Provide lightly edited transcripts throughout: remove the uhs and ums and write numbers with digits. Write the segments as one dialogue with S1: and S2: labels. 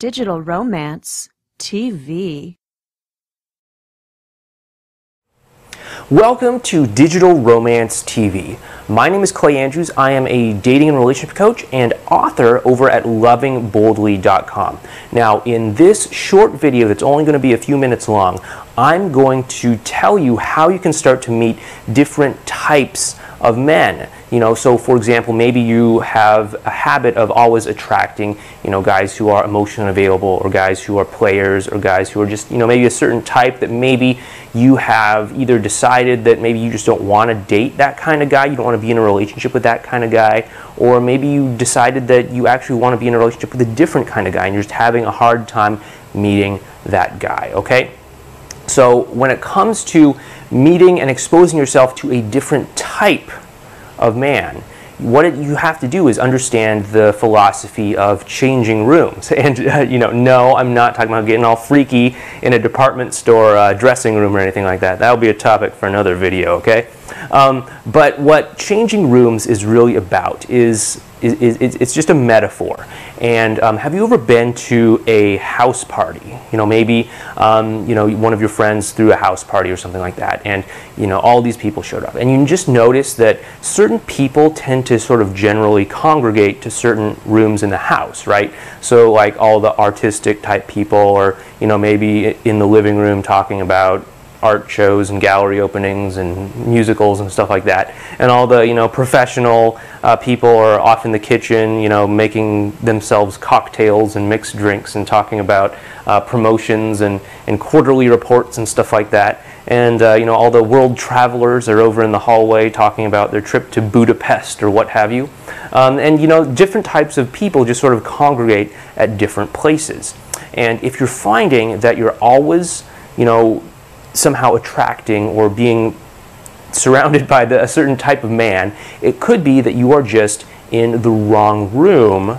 S1: Digital Romance TV.
S2: Welcome to Digital Romance TV. My name is Clay Andrews. I am a dating and relationship coach and author over at lovingboldly.com. Now, in this short video that's only going to be a few minutes long, I'm going to tell you how you can start to meet different types of men. So for example, maybe you have a habit of always attracting, guys who are emotionally available, or guys who are players, or guys who are just, maybe a certain type that maybe you have either decided that maybe you just don't want to date that kind of guy, you don't want to be in a relationship with that kind of guy, or maybe you decided that you actually want to be in a relationship with a different kind of guy and you're just having a hard time meeting that guy, okay? So when it comes to meeting and exposing yourself to a different type of man, what you have to do is understand the philosophy of changing rooms. And no, I'm not talking about getting all freaky in a department store dressing room or anything like that. That'll be a topic for another video, okay? But what changing rooms is really about is it's just a metaphor. And have you ever been to a house party? Maybe one of your friends threw a house party or something like that, and all these people showed up, and you just notice that certain people tend to sort of generally congregate to certain rooms in the house, right? So like all the artistic type people, or maybe in the living room talking about art shows and gallery openings and musicals and stuff like that, and all the professional people are off in the kitchen making themselves cocktails and mixed drinks and talking about promotions and quarterly reports and stuff like that, and all the world travelers are over in the hallway talking about their trip to Budapest or what have you, and different types of people just sort of congregate at different places. And if you're finding that you're always somehow attracting or being surrounded by a certain type of man, it could be that you are just in the wrong room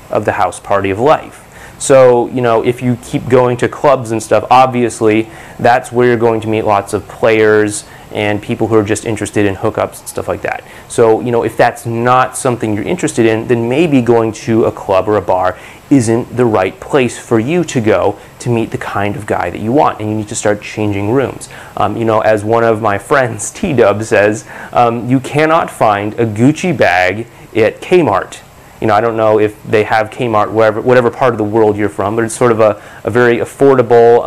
S2: of the house party of life. So, if you keep going to clubs and stuff, obviously that's where you're going to meet lots of players and people who are just interested in hookups and stuff like that. So, if that's not something you're interested in, then maybe going to a club or a bar isn't the right place for you to go to meet the kind of guy that you want, and you need to start changing rooms. As one of my friends, T-Dub, says, you cannot find a Gucci bag at Kmart. I don't know if they have Kmart whatever part of the world you're from, but it's sort of a very affordable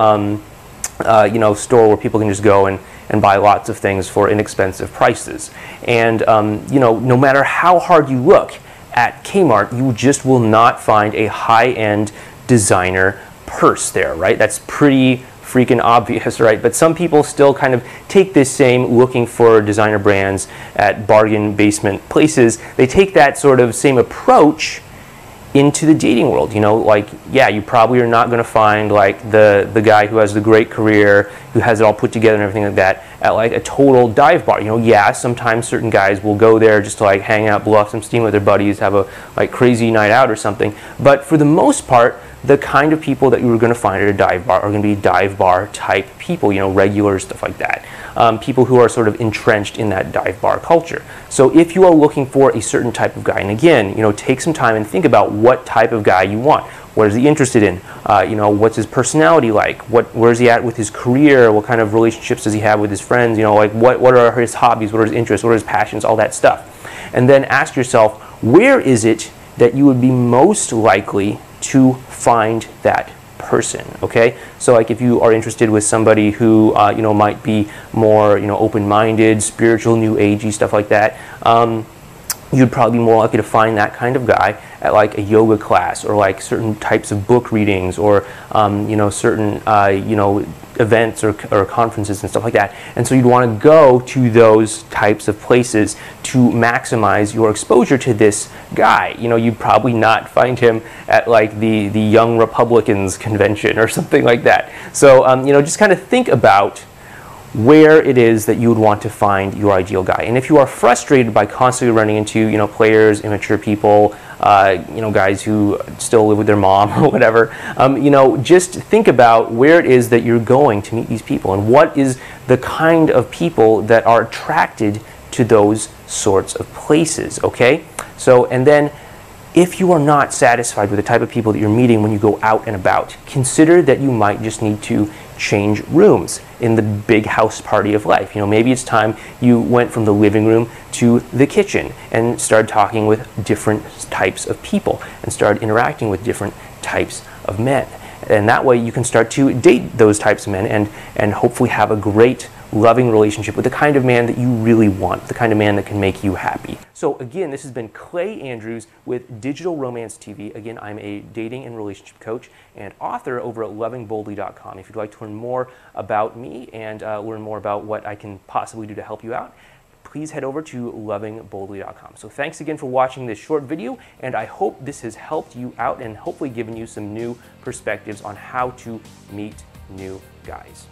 S2: store where people can just go and buy lots of things for inexpensive prices. And no matter how hard you look at Kmart, you just will not find a high-end designer purse there, right? That's pretty freaking obvious, right? But some people still kind of take this same looking for designer brands at bargain basement places. They take that sort of same approach into the dating world. Yeah, you probably are not going to find like the guy who has the great career, who has it all put together and everything like that, at like a total dive bar. Yeah, sometimes certain guys will go there just to like hang out, blow off some steam with their buddies, have a like crazy night out or something. But for the most part, the kind of people that you're going to find at a dive bar are going to be dive bar type people, regulars, stuff like that. People who are sort of entrenched in that dive bar culture. So if you are looking for a certain type of guy, and again, take some time and think about what type of guy you want. What is he interested in? What's his personality like? Where's he at with his career? What kind of relationships does he have with his friends? Like what are his hobbies? What are his interests? What are his passions? All that stuff. And then ask yourself, where is it that you would be most likely to find that person? Okay, so like if you are interested with somebody who might be more open-minded, spiritual, new agey, stuff like that, you'd probably be more likely to find that kind of guy at like a yoga class, or like certain types of book readings, or certain events or conferences and stuff like that. And so you'd want to go to those types of places to maximize your exposure to this guy. You'd probably not find him at like the Young Republicans convention or something like that. So just kind of think about where it is that you would want to find your ideal guy. And if you are frustrated by constantly running into players, immature people, guys who still live with their mom or whatever, just think about where it is that you're going to meet these people, and what is the kind of people that are attracted to those sorts of places, okay? So, and then If you are not satisfied with the type of people that you're meeting when you go out and about, consider that you might just need to change rooms in the big house party of life. You know, maybe it's time you went from the living room to the kitchen and started talking with different types of people and started interacting with different types of men. And that way you can start to date those types of men and hopefully have a great, loving relationship with the kind of man that you really want, the kind of man that can make you happy. So again, this has been Clay Andrews with Digital Romance TV. Again, I'm a dating and relationship coach and author over at lovingboldly.com. If you'd like to learn more about me and learn more about what I can possibly do to help you out, please head over to lovingboldly.com. So thanks again for watching this short video, and I hope this has helped you out and hopefully given you some new perspectives on how to meet new guys.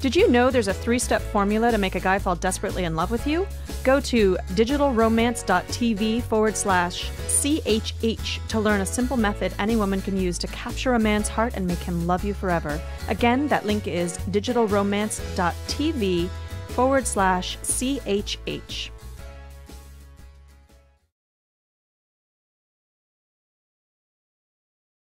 S1: Did you know there's a 3-step formula to make a guy fall desperately in love with you? Go to digitalromance.tv/CHH to learn a simple method any woman can use to capture a man's heart and make him love you forever. Again, that link is digitalromance.tv/CHH.